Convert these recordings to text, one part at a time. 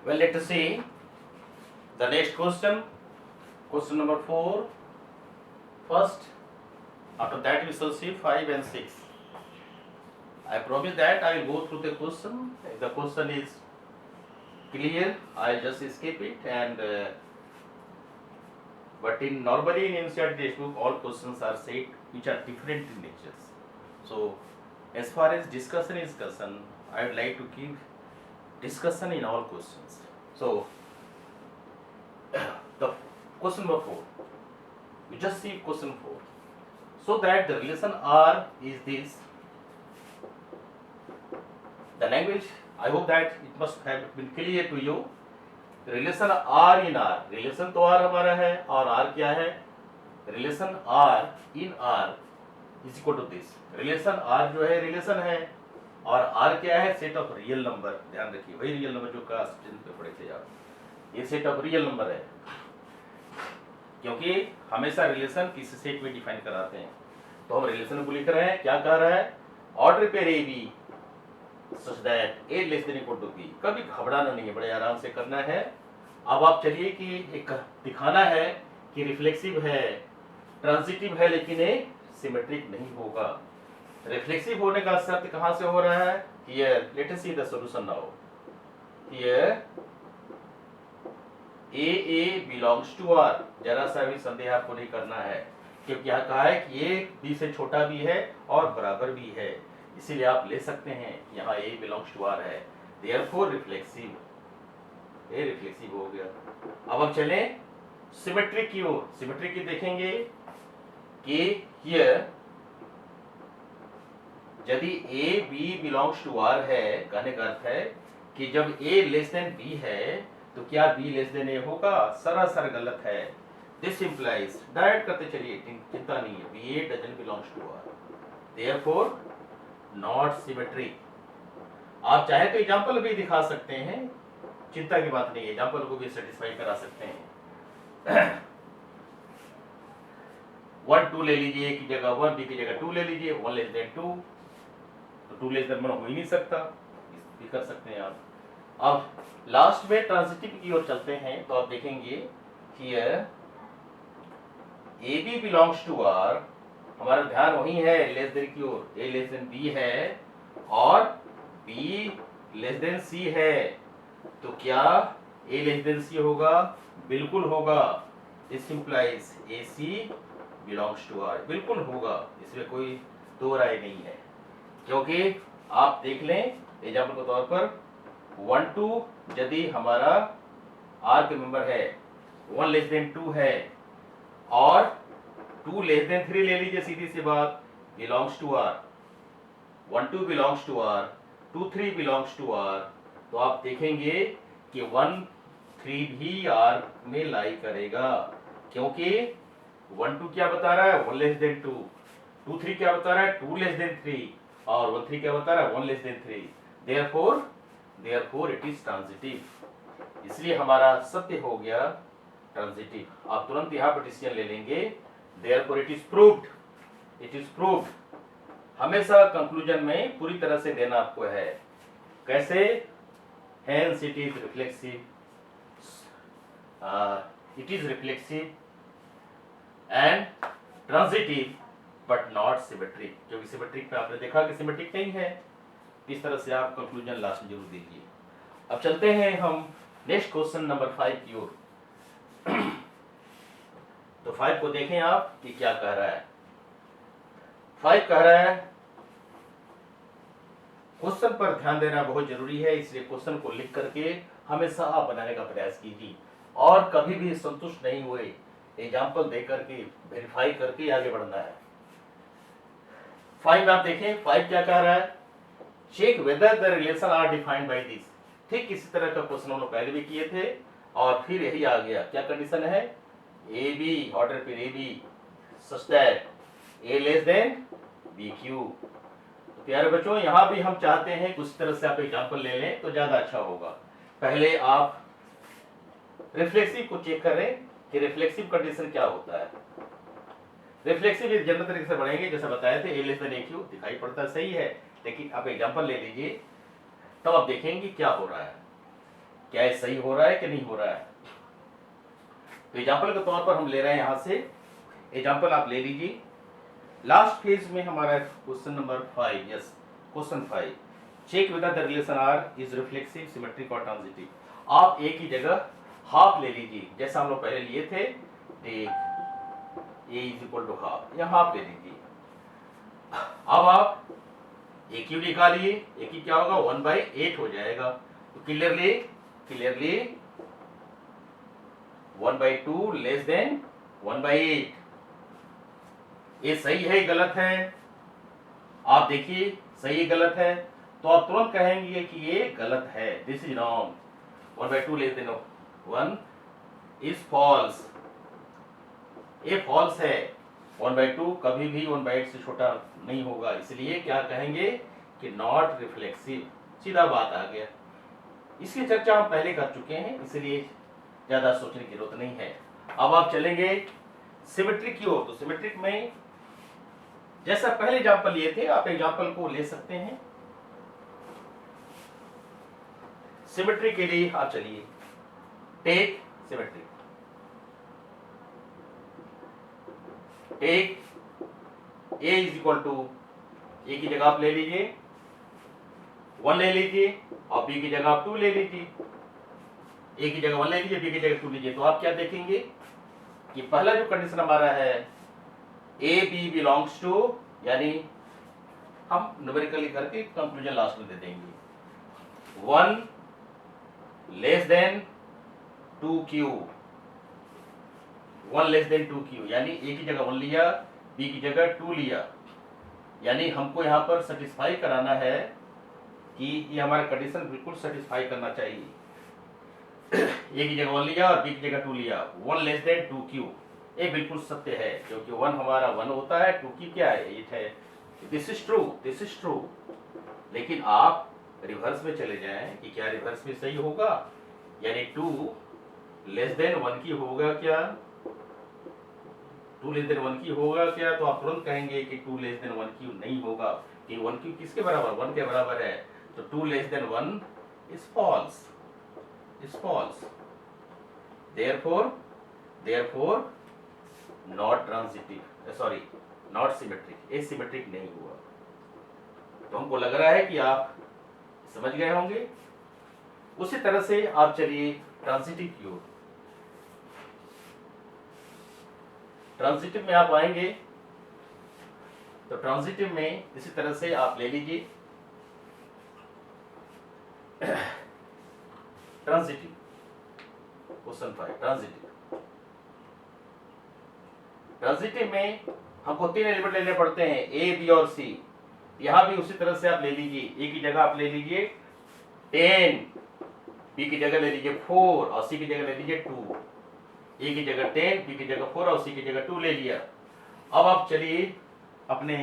Well, let us see the next question. Question number 4. First, after that we shall see 5 and 6. I promise that I will go through the question. If the question is clear, I'll just skip it. But normally in NCERT textbook, all questions are said which are different in nature. So, as far as discussion is concerned, I would like to give discussion in all questions. So, the question number 4. We just see question 4. So that the relation R is this. The language, I hope that it must have been clear to you. Relation R in R, relation तो R हमारा है और R क्या है? Relation R in R is equal to this. Relation R जो है relation है और R क्या है? Set of real number. ध्यान रखिए, वही रियल नंबर जो क्लास 10 पे पढ़े थे आप. ये सेट ऑफ रियल नंबर है, क्योंकि हमेशा रिलेशन किसी सेट में डिफाइन कराते हैं. तो हम रिलेशन को लिख रहे हैं. क्या कह रहा है? Order pair a b such that a less than equal to b. कभी घबराना नहीं है, बड़े आराम से करना है. अब आप चलिए कि एक दिखाना है कि रिफ्लेक्सिव है, ट्रांजिटिव है, लेकिन ये सिमेट्रिक नहीं होगा. रिफ्लेक्सिव होने का शर्त कहां से हो रहा है? Here, let us see the solution now. Here, a belongs to R. जरा सा भी संदेह आपको नहीं करना है, क्योंकि यहाँ कहा है कि a b से छोटा भी है और बराबर भी है. इसीलिए आप ले सकते हैं यहाँ a बिलोंग्स टू R है. Therefore रिफ्लेक्सिव, a रिफ्लेक्सिव हो गया. अब हम चले सिमेट्रिक की ओर. सिमेट्रिक की देखेंगे कि हियर यदि a b belongs to R है, कहने का अर्थ है कि जब a लेस देन b है तो क्या b लेस देन a होगा? सरासर गलत है. दिस इंप्लाइज, डायरेक्ट करते चलिए, चिंता नहीं है, b doesn't belongs to R. Therefore not symmetric. आप चाहे तो एग्जाम्पल भी दिखा सकते हैं, चिंता की बात नहीं है, एग्जाम्पल को भी सेटिस्फाई करा सकते हैं. 1 2 ले लीजिए की जगह 1, b की जगह 2 ले लीजिए. 1 लेस देन 2, तो 2 लेस देन 1 हो ही नहीं सकता, भी कर सकते हैं आप. अब लास्ट में ट्रांजिटिव की ओर चलते हैं, तो आप देखेंगे here a b belongs to R. हमारा ध्यान वही है लेस देन की ओर. a लेस देन b है और b लेस देन c है, तो क्या a लेस देन c होगा? बिल्कुल होगा. This implies ac belongs to R. बिल्कुल होगा, इसमें कोई दो राय नहीं है. क्योंकि आप देख लें एग्जाम्पल के तौर पर 1 2 यदि हमारा R के मेंबर है, 1 लेस देन 2 है और 2 लेस देन 3 ले लीजिए, सीधी सी बात, belongs to R. 1 2 belongs to R, 2 3 belongs to R. तो आप देखेंगे कि 1 3 भी R में लाई करेगा, क्योंकि 1 2 क्या बता रहा है? 1 लेस देन 2. 2 3 क्या बता रहा है? 2 लेस देन 3. और 1 3 क्या बता रहा है? 1 less than 3. Therefore it is transitive. इसलिए हमारा सत्य हो गया ट्रांजिटिव. आप तुरंत यहाँ पर डिसीजन ले लेंगे. Therefore it is proved. It is proved. हमेशा कंक्लूजन में पूरी तरह से देना आपको है. कैसे? Hence it is reflexive. It is reflexive and transitive but not symmetric. क्योंकि सिमेट्रिक पे आपने देखा कि सिमेट्रिक नहीं है. इस तरह से आप कंक्लूजन लास्ट में जरूर दीजिए. अब चलते हैं हम नेक्स्ट क्वेश्चन नंबर 5 की ओर. तो 5 को देखें आप कि क्या कह रहा है. 5 कह रहा है, क्वेश्चन पर ध्यान देना बहुत जरूरी है, इसलिए क्वेश्चन को लिख करके हमेशा आप बनाने का प्रयास कीजिए और कभी भी संतुष्ट नहीं हुए एग्जाम्पल दे करके वेरीफाई करके आगे बढ़ना है. 5 आप देखें, 5 क्या कह रहा है? Check whether the relation R defined by this. ठीक इसी तरह का क्वेश्चन हम लोग पहले भी किए थे और फिर यही आ गया. क्या कंडीशन है? ए b, order pair a b such that a less than b q. तो प्यारे बच्चों, यहाँ भी हम चाहते हैं कुछ तरह से आप एग्जाम्पल ले लें तो ज्यादा अच्छा होगा. पहले आप रिफ्लेक्सिव को चेक करें कि रिफ्लेक्सिव कंडीशन क्या होता है. रिफ्लेक्सिव एक जनरल तरीके से बढ़ेंगे, जैसे बताए थे ए लेस देन ए क्यू. दिखाई पड़ता सही है, लेकिन आप एग्जाम्पल ले लीजिए तब आप देखेंगे क्या हो रहा है. क्या ये सही हो रहा है कि नहीं हो रहा है। तो एग्जाम्पल के तौर पर हम ले रहे हैं यहां से एग्जाम्पल, आप ले लीजिए। लास्ट फेज में हमारा question number 5, yes question 5, check whether the relation R is reflexive, symmetric और ट्रांजिटिव। आप एक ही जगह हाफ ले लीजिए, जैसा हम लोग पहले लिए थे, take A is equal to half, या हाफ ले लीजिए। अब आप ए क्यू निकालिए, ए क्यू क्या होगा 1/8 हो जाएगा। तो क्लियरली 1/2 लेस देन 1/8। ये सही है गलत है, आप देखिए सही है गलत है, तो आप तुरंत कहेंगे कि ये गलत है, this is wrong. 1/2 less than 1 is false, ये फॉल्स है। 1/2 कभी भी 1/8 से छोटा नहीं होगा, इसलिए क्या कहेंगे कि नॉट रिफ्लेक्सिव, सीधा बात आ गया। इसकी चर्चा हम पहले कर चुके हैं, इसलिए ज्यादा सोचने की जरूरत नहीं है। अब आप चलेंगे सिमेट्रिक की ओर। तो सिमेट्रिक में जैसा पहले एग्जाम्पल लिए थे, आप एग्जाम्पल को ले सकते हैं। सिमेट्री के लिए आप चलिए, take symmetric, take A is equal to, A की जगह आप ले लीजिए 1 ले लीजिए, और बी की जगह आप 2 ले लीजिए। ए की जगह 1 ले लीजिए, बी की जगह 2 लीजिए। तो आप क्या देखेंगे कि पहला जो कंडीशन हमारा है ए बी बिलोंग्स टू, यानी हम न्यूमेरिकली करके कंक्लूजन लास्ट में दे देंगे, 1 less than 2q, 1 less than 2q, यानी ए की जगह 1 लिया, बी की जगह 2 लिया, यानी हमको यहाँ पर सेटिस्फाई कराना है कि ये हमारा कंडीशन बिल्कुल सेटिस्फाई करना चाहिए। ए की जगह 1 लिया और बी की जगह 2 लिया, 1 लेस देन 2q, ये बिल्कुल सत्य है, क्योंकि 1 हमारा 1 होता है, 2q क्या है 8 है। This is true, this is true. लेकिन आप रिवर्स में चले जाएं कि क्या रिवर्स में सही होगा, यानी 2 लेस देन 1 की होगा क्या, 2 लेस देन 1 की होगा क्या। तो आप तुरंत कहेंगे कि 2 लेस देन 1 की नहीं होगा, कि 1 की किसके बराबर, 1 के बराबर है। तो 2 less than 1 is false, is false, therefore not transitive, sorry not symmetric, asymmetric नहीं हुआ। तो हमको लग रहा है कि आप समझ गए होंगे। उसी तरह से आप चलिए ट्रांजिटिव की ओर। ट्रांजिटिव में आप आएंगे तो ट्रांजिटिव में इसी तरह से आप ले लीजिए ट्रांजिटिव, क्वेश्चन 5 ट्रांजिटिव। ट्रांजिटिव में हमको 3 एलिमेंट लेने पड़ते हैं, ए बी और सी। यहां भी उसी तरह से आप ले लीजिए, ए की जगह आप ले लीजिए 10, बी की जगह ले लीजिए 4 और सी की जगह ले लीजिए 2। ए की जगह 10, बी की जगह 4 और सी की जगह 2 ले लिया। अब आप चलिए अपने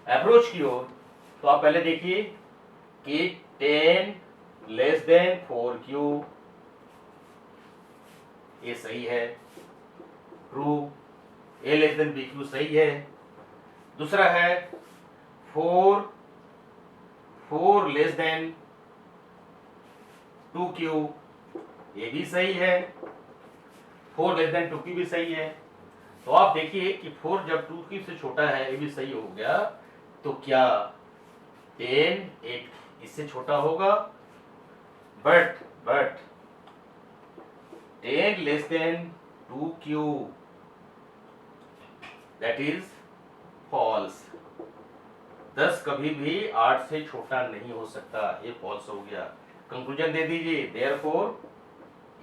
अप्रोच की ओर। तो आप पहले देखिए कि 10 लेस देन 4q, ये सही है, ट्रू। ए लेस देन बी क्यू सही है। दूसरा है 4 लेस देन 2q, ये भी सही है। 4 लेस देन 2q भी सही है। तो आप देखिए कि 4 जब 2q से छोटा है, ये भी सही हो गया। तो क्या 10 8 इससे छोटा होगा, but 10 less than 2q, that is false. 10 कभी भी 8 से छोटा नहीं हो सकता, ये फॉल्स हो गया। कंक्लूजन दे दीजिए, therefore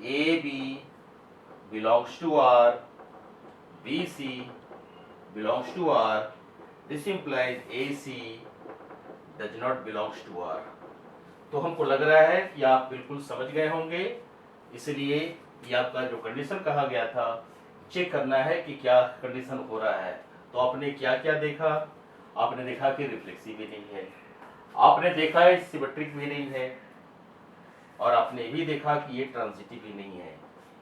a b belongs to R, b c belongs to R, this implies a c does not belongs to R. तो हमको लग रहा है कि आप बिल्कुल समझ गए होंगे। इसलिए ये आपका जो कंडीशन कहा गया था, चेक करना है कि क्या कंडीशन हो रहा है। तो आपने क्या क्या देखा, आपने देखा कि रिफ्लेक्सिव भी नहीं है, आपने देखा है सिमेट्रिक भी नहीं है, और आपने भी देखा कि ये ट्रांजिटिव भी नहीं है।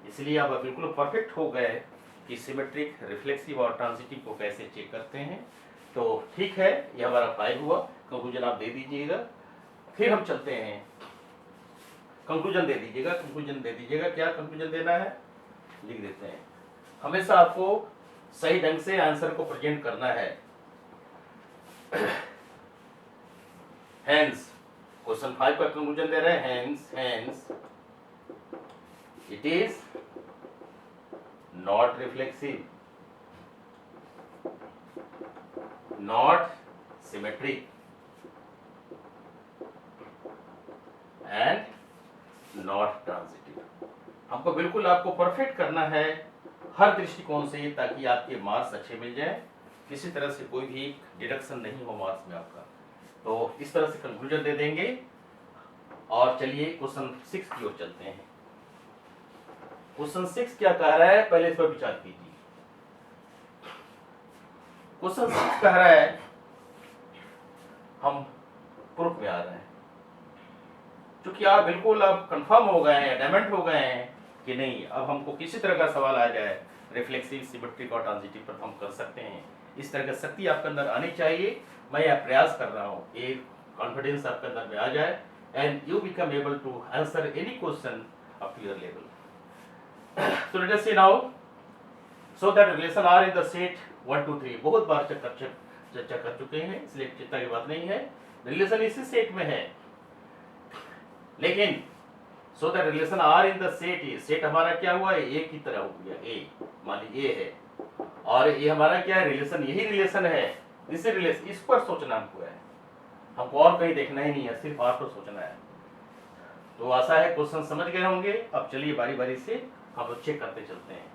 इसलिए आप बिल्कुल परफेक्ट हो गए कि सिमेट्रिक, रिफ्लेक्सिव और ट्रांजिटिव को कैसे चेक करते हैं। तो ठीक है, ये हमारा 5 हुआ। कंक्लूजन आप दे दीजिएगा। फिर हम चलते हैं कंक्लूजन दे दीजिएगा, कंक्लूजन दे दीजिएगा। क्या कंक्लूजन देना है लिख देते हैं। हमेशा आपको सही ढंग से आंसर को प्रेजेंट करना है। हेंस क्वेश्चन 5 का कंक्लूजन दे रहे हैं। Hence it is not reflexive, not symmetric and not transitive. हमको बिल्कुल आपको परफेक्ट करना है हर दृष्टिकोण से, ताकि आपके मार्क्स अच्छे मिल जाए, किसी तरह से कोई भी डिडक्शन नहीं हो मार्क्स में आपका। तो इस तरह से कंक्लूजन दे देंगे। और चलिए क्वेश्चन 6 की ओर चलते हैं। क्वेश्चन 6 क्या कह रहा है, पहले इस पर विचार कीजिए। क्वेश्चन 6 कह रहा है, हम प्रूफ में आ रहे हैं, क्योंकि आप बिल्कुल अब कंफर्म हो गए हैं, एडमेंट हो गए हैं कि नहीं अब हमको किसी तरह का सवाल आ जाए रिफ्लेक्सिव, सिमेट्रिक और ट्रांजिटिव पर हम कर सकते हैं। इस तरह की शक्ति आपके अंदर आनी चाहिए। मैं यह प्रयास कर रहा हूँ, एक कॉन्फिडेंस आपके अंदर में आ जाए and you become able to answer any question up to your level. So let us see now, so that relation R in the set 1 2 3 बहुत बार चर्चा कर चुके हैं, इसलिए चिंता की बात नहीं है। रिलेशन इसी सेट में है, लेकिन so that relation R in the set, ये सेट हमारा क्या हुआ है, ए की तरह हो गया। ए मान लीजिए ए है और ये हमारा क्या है, रिलेशन, यही रिलेशन है। दिस रिलेशन, इस पर सोचना हमको है, हमको और कहीं देखना ही नहीं है, सिर्फ आर पर सोचना है। तो आशा है क्वेश्चन समझ गए होंगे। अब चलिए बारी बारी से हम लोग चेक करते चलते हैं।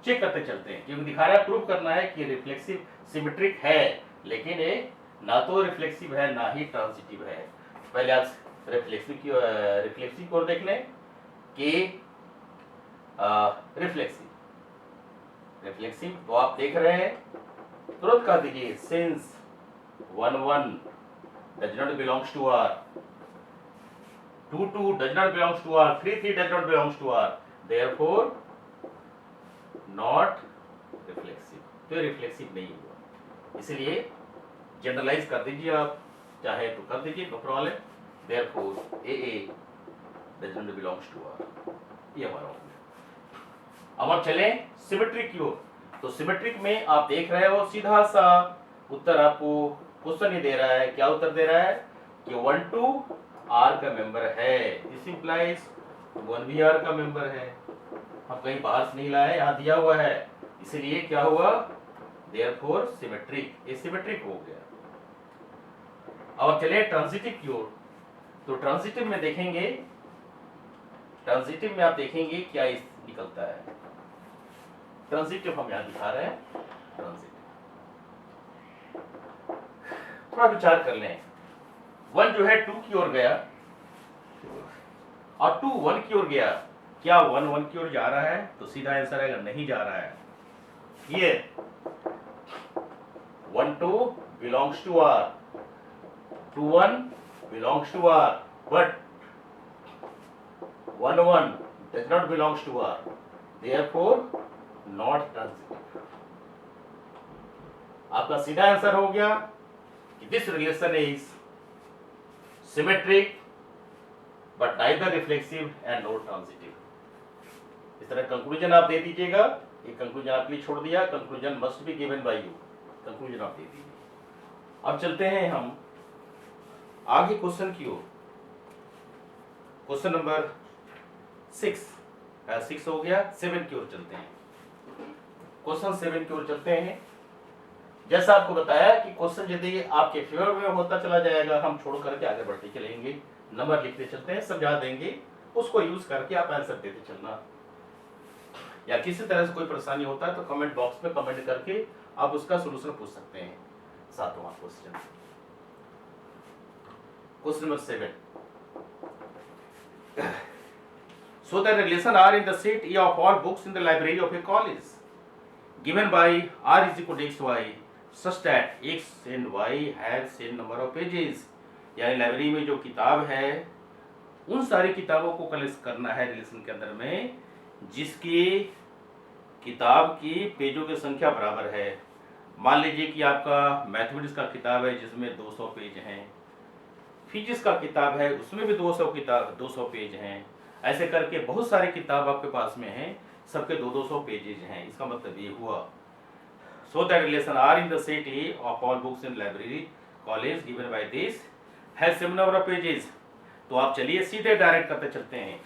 चेक करते चलते हैं, क्योंकि दिखा रहा है, प्रूव करना है कि रिफ्लेक्सिव सिमेट्रिक है, लेकिन ये ना तो रिफ्लेक्सिव है ना ही ट्रांजिटिव है। पहले आप रिफ्लेक्सिव की ओर देख लें कि रिफ्लेक्सिव तो आप देख रहे हैं, तुरंत कह दीजिए since 1 1 does not belongs to R, 2 2 does not belongs to R, 3 3 does not belongs to R, therefore not reflexive. तो रिफ्लेक्सिव नहीं हुआ, इसलिए जनरलाइज कर दीजिए आप, चाहे तो कर दीजिए, no problem. Therefore a does not belongs to R, ये हमारा हो गया। अब हम चले सिमेट्रिक की ओर। तो सिमेट्रिक में आप देख रहे हो, सीधा सा उत्तर आपको क्वेश्चन ही दे रहा है। क्या उत्तर दे रहा है कि 1 2 आर का मेंबर है, दिस इंप्लाइज 1 भी आर का मेंबर है। हम कहीं बाहर से नहीं लाए, यहाँ दिया हुआ है, इसलिए क्या हुआ, देयरफॉर सिमेट्रिक, ये सिमेट्रिक हो गया। अब चले ट्रांजिटिव की ओर। तो ट्रांजिटिव में देखेंगे, ट्रांजिटिव में आप देखेंगे क्या निकलता है। ट्रांजिटिव हम यहां दिखा रहे हैं। ट्रांजिटिव थोड़ा विचार कर लें, 1 जो है 2 की ओर गया और 2 1 की ओर गया। क्या 1 1 की ओर जा रहा है? तो सीधा आंसर आएगा नहीं जा रहा है। ये 1 2 belongs to R, 2 1 belongs to R, but 1 1 does not belongs to R, therefore not transitive। आपका सीधा आंसर हो गया कि this relation is symmetric but neither reflexive and not transitive. इस तरह कंक्लूजन आप दे दीजिएगा। ये कंक्लूजन आपके लिए छोड़ दिया, conclusion must be given by you, conclusion आप दे दीजिए। अब चलते हैं हम आगे क्वेश्चन की ओर। क्वेश्चन नंबर 6 हो गया, 7 की ओर चलते हैं। क्वेश्चन 7 की ओर चलते हैं। जैसा आपको बताया कि क्वेश्चन यदि आपके फेवर में होता चला जाएगा, हम छोड़ करके आगे बढ़ते चलेंगे, नंबर लिखते चलते हैं, समझा देंगे, उसको यूज करके आप आंसर देते चलना। या किसी तरह से कोई परेशानी होता है तो कमेंट बॉक्स में कमेंट करके आप उसका सोल्यूशन पूछ सकते हैं। 7वां question, question number 7। So the relation R in the set E of all books in the library of a college given by R is equal to xy such that x and y have same number of pages। यानी library में जो किताब है उन सारी किताबों को collect करना है रिलेशन के अंदर में, जिसकी किताब की पेजों की संख्या बराबर है। मान लीजिए कि आपका मैथमेटिक्स का किताब है जिसमें 200 पेज हैं, फिजिक्स का किताब है, उसमें भी 200 पेज हैं। ऐसे करके बहुत सारे किताब आपके पास में हैं, सबके 200 पेजेज हैं। इसका मतलब ये हुआ so that relation R in the city of all books in library college given by this has same number of pages. तो आप चलिए सीधे डायरेक्ट करते चलते हैं,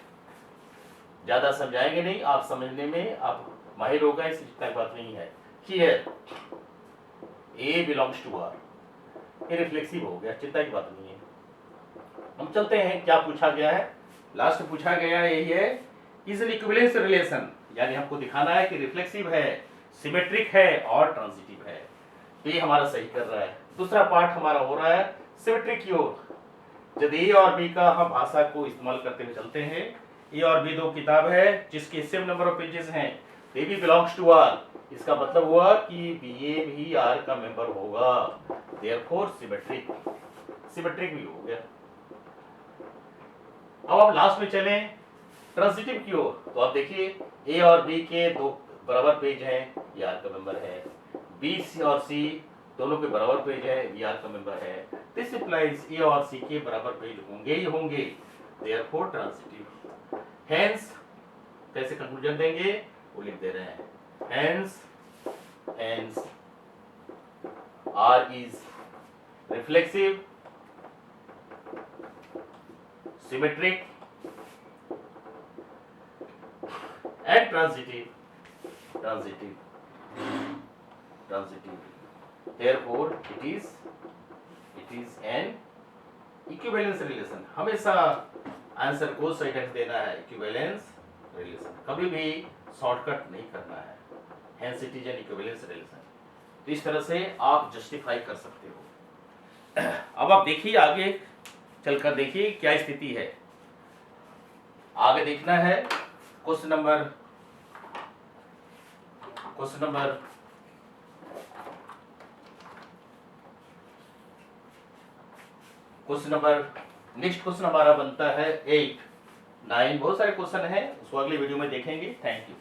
ज़्यादा समझाएंगे नहीं, आप समझने में आप माहिर हो गए, इसकी चिंता की बात नहीं है। Here a belongs to R, ये रिफ्लेक्सिव हो गया, चिंता की बात नहीं है। हम चलते हैं, क्या पूछा गया है, लास्ट पूछा गया है यही है, इज एन इक्विवेलेंस रिलेशन, यानी हमको दिखाना है कि रिफ्लेक्सिव है, सिमेट्रिक है और ट्रांजिटिव है। तो ये हमारा सही कर रहा है। दूसरा पार्ट हमारा हो रहा है सिमेट्रिक की ओर। जब ए और बी का हम भाषा को इस्तेमाल करते हुए चलते हैं, ए और बी दो किताब है जिसके सेम नंबर ऑफ पेजेस हैं, दे भी बिलोंग्स टू आर, इसका मतलब हुआ कि बी ए भी आर का मेंबर होगा, देयरफॉर सिमेट्रिक, सिमेट्रिक भी हो गया। अब आप लास्ट में चलें ट्रांजिटिव की ओर, तो आप देखिए ए और बी के दो बराबर पेज हैं, ये आर का मेंबर है, बी सी और सी दोनों के बराबर पेज है, ये आर का मेंबर है। दिस इंप्लाइज ए और सी के बराबर पेज होंगे ही होंगे, देयरफॉर ट्रांजिटिव। हेंस कैसे कंक्लूजन देंगे वो लिख दे रहे हैं, hence R is reflexive, symmetric and transitive, therefore it is an equivalence relation। हमेशा आंसर को सही ढंग देना है, इक्विवेलेंस रिलेशन, कभी भी शॉर्टकट नहीं करना है, hence it is an equivalence relation। तो इस तरह से आप जस्टिफाई कर सकते हो। अब आप देखिए आगे चलकर देखिए क्या स्थिति है, आगे देखना है क्वेश्चन नंबर नेक्स्ट क्वेश्चन हमारा बनता है 8, 9, बहुत सारे क्वेश्चन हैं, उसको अगली वीडियो में देखेंगे। Thank you.